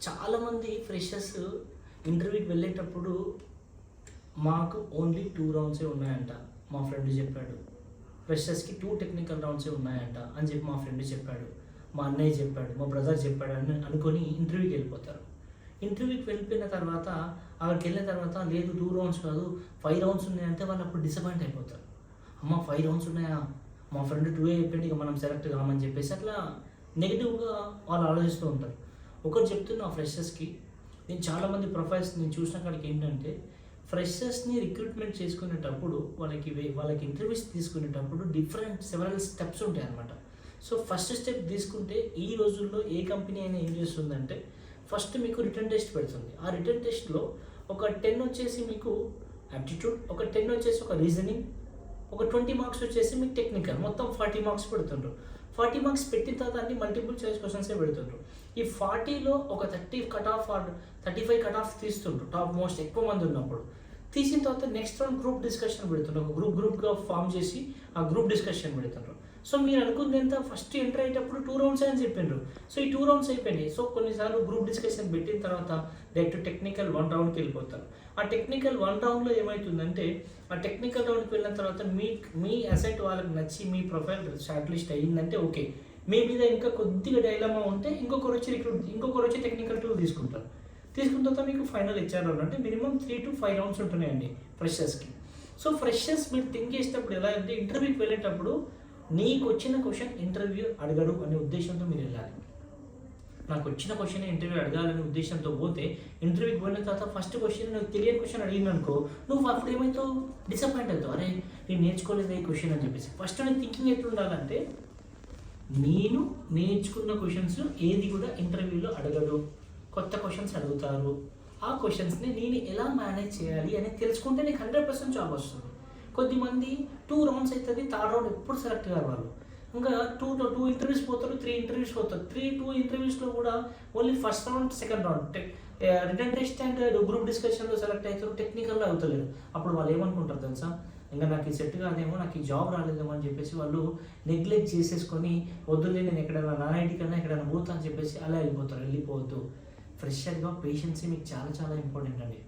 చాలామంది ఫ్రెషర్స్ ఇంటర్వ్యూకి వెళ్ళేటప్పుడు మాకు ఓన్లీ 2 రౌండ్సే ఉన్నాయంట, మా ఫ్రెండ్ చెప్పాడు. ఫ్రెషర్స్కి 2 టెక్నికల్ రౌండ్సే ఉన్నాయంట అని చెప్పి మా ఫ్రెండ్ చెప్పాడు, మా అన్నయ్య చెప్పాడు, మా బ్రదర్ చెప్పాడు అని అనుకొని ఇంటర్వ్యూకి వెళ్ళిపోతారు. ఇంటర్వ్యూకి వెళ్ళిపోయిన తర్వాత అక్కడికి వెళ్ళిన తర్వాత లేదు 2 రౌండ్స్ కాదు 5 రౌండ్స్ ఉన్నాయంటే వాళ్ళు అప్పుడు డిసప్పాయింట్ అయిపోతారు. అమ్మ 5 రౌండ్స్ ఉన్నాయా, మా ఫ్రెండ్ 2 అయిపోయింది, ఇక మనం సెలెక్ట్ కామని చెప్పేసి అట్లా నెగిటివ్గా వాళ్ళు ఆలోచిస్తూ ఉంటారు. ఒకటి చెప్తున్నా ఫ్రెషర్స్కి, నేను చాలామంది ప్రొఫైల్స్ నేను చూసిన కాడికి ఏంటంటే ఫ్రెషర్స్ని రిక్రూట్మెంట్ చేసుకునేటప్పుడు వాళ్ళకి ఇంటర్వ్యూస్ తీసుకునేటప్పుడు సెవెరల్ స్టెప్స్ ఉంటాయి అన్నమాట. సో ఫస్ట్ స్టెప్ తీసుకుంటే ఈ రోజుల్లో ఏ కంపెనీ అయినా ఏం చేస్తుందంటే ఫస్ట్ మీకు రిటర్న్ టెస్ట్ పెడుతుంది. ఆ రిటర్న్ టెస్ట్లో ఒక 10 వచ్చేసి మీకు యాప్టిట్యూడ్, ఒక 10 వచ్చేసి ఒక రీజనింగ్, ఒక 20 మార్క్స్ వచ్చేసి మీకు టెక్నికల్, మొత్తం 40 మార్క్స్ పెడుతుండ్రు. 40 మార్క్స్ పెట్టిన తర్వాత అన్ని మల్టిపుల్ చాయిస్ క్వశ్చన్సే పెడుతుండ్రు. ఈ 40లో ఒక 30 కట్ ఆఫ్ 35 కట్ ఆఫ్ తీస్తుండ్రు టాప్ మోస్ట్ ఎక్కువ మంది ఉన్నప్పుడు. తీసిన తర్వాత నెక్స్ట్ రౌండ్ గ్రూప్ డిస్కషన్ పెడుతుండ్రు. ఒక గ్రూప్గా ఫామ్ చేసి ఆ గ్రూప్ డిస్కషన్ పెడుతుండ్రు. సో మీరు అనుకుంది ఎంత, ఫస్ట్ ఎంటర్ అయ్యేటప్పుడు 2 రౌండ్స్ అని చెప్పిండ్రు. సో ఈ 2 రౌండ్స్ అయిపోయినాయి. సో కొన్నిసార్లు గ్రూప్ డిస్కషన్ పెట్టిన తర్వాత డైరెక్ట్ టెక్నికల్ 1 రౌండ్కి వెళ్ళిపోతారు. ఆ టెక్నికల్ 1 రౌండ్లో ఏమవుతుందంటే ఆ టెక్నికల్ రౌండ్కి వెళ్ళిన తర్వాత మీ అసెట్ వాళ్ళకి నచ్చి మీ ప్రొఫైల్ షార్ట్ లిస్ట్ అయ్యిందంటే ఓకే, మీ మీద ఇంకా కొద్దిగా డైలమా ఉంటే ఇంకొకరు వచ్చి టెక్నికల్ 2 తీసుకుంటారు. తీసుకున్న తర్వాత మీకు ఫైనల్ హెచ్ఆర్ రౌండ్, అంటే మినిమం 3 to 5 రౌండ్స్ ఉంటున్నాయండి ఫ్రెషర్స్కి. సో ఫ్రెషర్స్ మీరు థింక్ చేసేటప్పుడు ఎలా అంటే ఇంటర్వ్యూకి వెళ్ళేటప్పుడు నీకు వచ్చిన క్వశ్చన్ ఇంటర్వ్యూ అడగడు అనే ఉద్దేశంతో మీరు వెళ్ళాలి. నాకు వచ్చిన క్వశ్చన్ ఇంటర్వ్యూ అడగాలనే ఉద్దేశంతో పోతే ఇంటర్వ్యూకి పోయిన తర్వాత ఫస్ట్ క్వశ్చన్ నాకు తెలియని క్వశ్చన్ అడిగింది అనుకో, నువ్వు అప్పుడు ఏమైతావు, డిసప్పాయింట్ అవుతావు. అరే నేను నేర్చుకోలేదు ఈ క్వశ్చన్ అని చెప్పేసి. ఫస్ట్ నేను థింకింగ్ ఎట్లా ఉండాలంటే నేను నేర్చుకున్న క్వశ్చన్స్ ఏది కూడా ఇంటర్వ్యూలో అడగడు, కొత్త క్వశ్చన్స్ అడుగుతారు. ఆ క్వశ్చన్స్ని నేను ఎలా మేనేజ్ చేయాలి అని తెలుసుకుంటే నీకు 100% జాబ్ వస్తుంది. కొద్దిమంది 2 రౌండ్స్ అవుతుంది, 3rd రౌండ్ ఎప్పుడు సెలెక్ట్ కావాలి వాళ్ళు. ఇంకా 2 ఇంటర్వ్యూస్ పోతారు, 3 ఇంటర్వ్యూస్ పోతారు. 2 ఇంటర్వ్యూస్లో కూడా only first round, second round return test and group డిస్కషన్లో సెలెక్ట్ అవుతారు, టెక్నికల్లో అవుతలేరు. అప్పుడు వాళ్ళు ఏమనుకుంటారు తెలుసా, ఇంకా నాకు ఈ సెట్ కాదేమో, నాకు ఈ జాబ్ రాలేదేమో అని చెప్పేసి వాళ్ళు నెగ్లెక్ట్ చేసేసుకొని వద్దులే నేను ఎక్కడైనా నాన్ఐటీ కన్నా ఎక్కడైనా పోతా అని చెప్పేసి అలా వెళ్ళిపోవద్దు. ఫ్రెషర్గా పేషెన్సీ మీకు చాలా చాలా ఇంపార్టెంట్ అండి.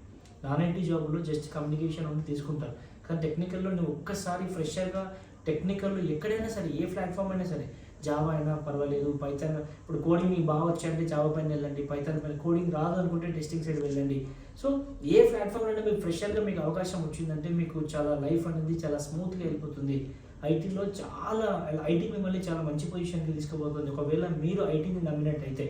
నాన్ఐటీ జాబ్లో జస్ట్ కమ్యూనికేషన్ ఉండి తీసుకుంటారు, కానీ టెక్నికల్లో నువ్వు ఒక్కసారి ఫ్రెషర్గా టెక్నికల్లో ఎక్కడైనా సరే, ఏ ప్లాట్ఫామ్ అయినా సరే, జావా అయినా పర్వాలేదు, పైథాన్, ఇప్పుడు కోడింగ్ మీకు బాగా వచ్చాయంటే జావా పైన వెళ్ళండి, పైథాన్ పైన, కోడింగ్ రాదు అనుకుంటే టెస్టింగ్ సైడ్ వెళ్ళండి. సో ఏ ప్లాట్ఫామ్ అయినా మీకు ఫ్రెషర్గా మీకు అవకాశం వచ్చిందంటే మీకు చాలా లైఫ్ అనేది చాలా స్మూత్గా వెళ్ళిపోతుంది. ఐటీలో ఐటీ మిమ్మల్ని చాలా మంచి పొజిషన్కి తీసుకుపోతుంది ఒకవేళ మీరు ఐటీని నమ్మినట్టయితే.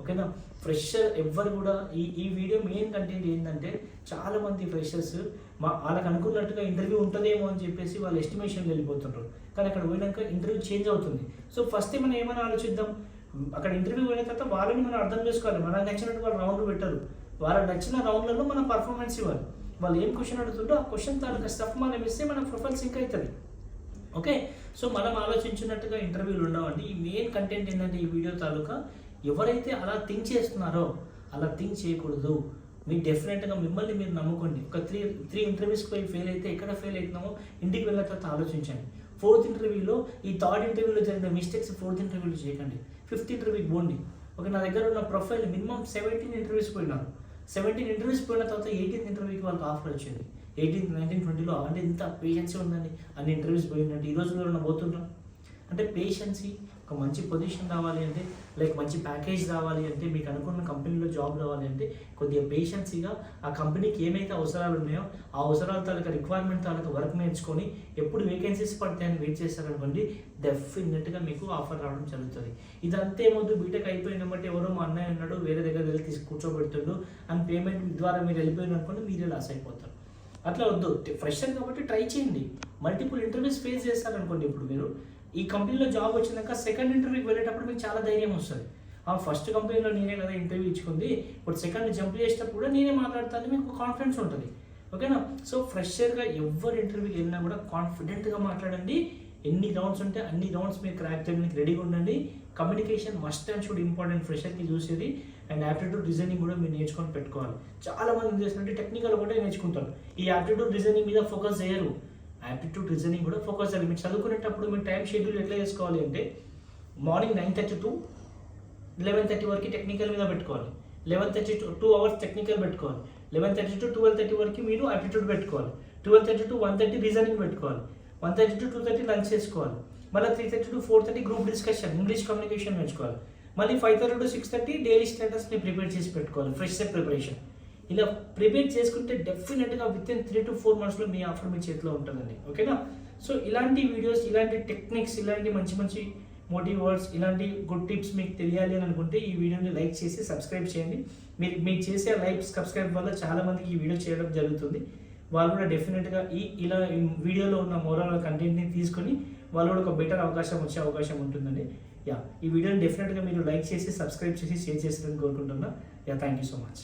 ఓకేనా, ఫ్రెషర్ ఎవ్వరు కూడా ఈ వీడియో మెయిన్ కంటెంట్ ఏంటంటే చాలామంది ఫ్రెషర్స్ వాళ్ళకి అనుకున్నట్టుగా ఇంటర్వ్యూ ఉంటుందేమో అని చెప్పేసి వాళ్ళు ఎస్టిమేషన్కి వెళ్ళిపోతుంటారు, కానీ అక్కడ పోయినాక ఇంటర్వ్యూ చేంజ్ అవుతుంది. సో ఫస్ట్ మనం ఏమైనా ఆలోచిద్దాం, అక్కడ ఇంటర్వ్యూ పోయిన తర్వాత వాళ్ళని మనం అర్థం చేసుకోవాలి. మనకు నచ్చినట్టు వాళ్ళు రౌండ్ పెట్టరు, వాళ్ళకి నచ్చిన రౌండ్లలో మనం పర్ఫార్మెన్స్ ఇవ్వాలి. వాళ్ళు ఏం క్వశ్చన్ అడుగుతుంటో ఆ క్వశ్చన్ తాలూకా స్టఫ్ మనం ఇస్తే మన ప్రొఫైల్ సింక్ అవుతుంది. ఓకే, సో మనం ఆలోచించినట్టుగా ఇంటర్వ్యూలు ఉండవండి. ఈ మెయిన్ కంటెంట్ ఏంటంటే ఈ వీడియో తాలూకా ఎవరైతే అలా థింక్ చేస్తున్నారో అలా థింక్ చేయకూడదు. మీరు డెఫినెట్గా మిమ్మల్ని మీరు నమ్ముకోండి. ఒక 3 ఇంటర్వ్యూస్కి పోయి ఫెయిల్ అయితే ఎక్కడ ఫెయిల్ అవుతున్నామో ఇంటికి వెళ్ళిన తర్వాత ఆలోచించండి. 4th ఇంటర్వ్యూలో ఈ 3rd ఇంటర్వ్యూలో జరిగిన మిస్టేక్స్ 4th ఇంటర్వ్యూలో చేయకండి. 5th ఇంటర్వ్యూకి పోండి. ఓకే, నా దగ్గర ఉన్న ప్రొఫైల్ మినిమం 17 ఇంటర్వ్యూస్ పోయినారు. 17 ఇంటర్వ్యూస్ పోయిన తర్వాత 18th ఇంటర్వ్యూకి వాళ్ళకి ఆఫర్ వచ్చింది. 18, 19, 20లో అంటే ఇంత పేషెన్సీ ఉందండి, అన్ని ఇంటర్వ్యూస్ పోయిందంటే ఈ రోజుల్లో ఉన్న పోతుంటాం. అంటే పేషెన్సీ, ఒక మంచి పొజిషన్ రావాలి అంటే, లైక్ మంచి ప్యాకేజ్ రావాలి అంటే, మీకు అనుకున్న కంపెనీలో జాబ్ రావాలి అంటే కొద్దిగా పేషెన్సీగా ఆ కంపెనీకి ఏమైతే అవసరాలు ఉన్నాయో ఆ అవసరాల తాలూకా రిక్వైర్మెంట్ తాలూకా వర్క్ నేర్చుకొని ఎప్పుడు వేకెన్సీస్ పడతాయని వెయిట్ చేస్తారనుకోండి, డెఫినెట్గా మీకు ఆఫర్ రావడం జరుగుతుంది. ఇదంతా ఏమవుతుంది, బీటెక్ అయిపోయిన బట్టి ఎవరో మా అన్నయ్య ఉన్నాడు వేరే దగ్గర వెళ్ళి కూర్చోబెడుతుండు అని పేమెంట్ ద్వారా మీరు వెళ్ళిపోయిన అనుకోండి, మీరే లాస్ అయిపోతారు. అట్లా వద్దు. ఫ్రెషర్ కాబట్టి ట్రై చేయండి. మల్టిపుల్ ఇంటర్వ్యూస్ ఫేస్ చేస్తారనుకోండి, ఇప్పుడు మీరు ఈ కంపెనీలో జాబ్ వచ్చినాక సెకండ్ ఇంటర్వ్యూకి వెళ్ళేటప్పుడు మీకు చాలా ధైర్యం వస్తుంది. ఫస్ట్ కంపెనీలో నేనే కదా ఇంటర్వ్యూ ఇచ్చుకుంది, ఇప్పుడు సెకండ్ జంప్ చేసేటప్పుడు కూడా నేనే మాట్లాడతాను, మీకు కాన్ఫిడెన్స్ ఉంటుంది. ఓకేనా, సో ఫ్రెషర్గా ఎవరు ఇంటర్వ్యూకి వెళ్ళినా కూడా కాన్ఫిడెంట్గా మాట్లాడండి. ఎన్ని రౌండ్స్ ఉంటే అన్ని రౌండ్స్ మీరు క్రాక్ చేయడానికి రెడీగా ఉండండి. Communication must and should important ఫ్రెషర్కి చూసేది. అండ్ యాప్టిట్యూడ్ రీజనింగ్ కూడా మీరు నేర్చుకొని పెట్టుకోవాలి. చాలా మంది ఏం చేస్తారంటే టెక్నికల్ ఒకటే నేర్చుకుంటారు, ఈ యాప్టిట్యూడ్ రీజనింగ్ మీద ఫోకస్ చేయరు. యాప్టిట్యూడ్ రీజనింగ్ కూడా ఫోకస్ చేయాలి. మీరు చదువుకునేటప్పుడు మీరు టైం షెడ్యూల్ ఎట్లా చేసుకోవాలి అంటే మార్నింగ్ 9:30 to 11:30 వరకు టెక్నికల్ మీద పెట్టుకోవాలి. 11:30 to 2 hours టెక్నికల్ పెట్టుకోవాలి. 11:30 to 12:30 వరకు మీరు యాప్టిట్యూడ్ పెట్టుకోవాలి. 12:30 to 1:30 రీజనింగ్ పెట్టుకోవాలి. 1:30 to 2:30 లంచ్ చేసుకోవాలి. మళ్ళీ 3:30 to 4:30 group discussion, English communication నేర్చుకోవాలి. మళ్ళీ 5:30 to 6:30 డైలీ స్టేటస్ని ప్రిపేర్ చేసి పెట్టుకోవాలి. ఫ్రెష్ ప్రిపరేషన్ ఇలా ప్రిపేర్ చేసుకుంటే డెఫినెట్గా విత్ ఇన్ 3 to 4 monthsలో మీ ఆఫర్ మీ చేతిలో ఉంటుందండి. ఓకేనా? సో ఇలాంటి వీడియోస్, ఇలాంటి టెక్నిక్స్, ఇలాంటి మంచి మంచి మోటివ్ వర్డ్స్, ఇలాంటి గుడ్ టిప్స్ మీకు తెలియాలి అని అనుకుంటే ఈ వీడియోని లైక్ చేసి సబ్స్క్రైబ్ చేయండి. మీరు చేసే లైక్ సబ్స్క్రైబ్ వల్ల చాలామందికి ఈ వీడియో చేయడం జరుగుతుంది. వాళ్ళు కూడా డెఫినెట్గా ఇలా వీడియోలో ఉన్న మోరల్ కంటెంట్ని తీసుకొని వాళ్ళు కూడా ఒక బెటర్ అవకాశం వచ్చే అవకాశం ఉంటుందండి. ఈ వీడియోని డెఫినెట్గా మీరు లైక్ చేసి సబ్స్క్రైబ్ చేసి షేర్ చేస్తారని కోరుకుంటున్నా. Thank you so much.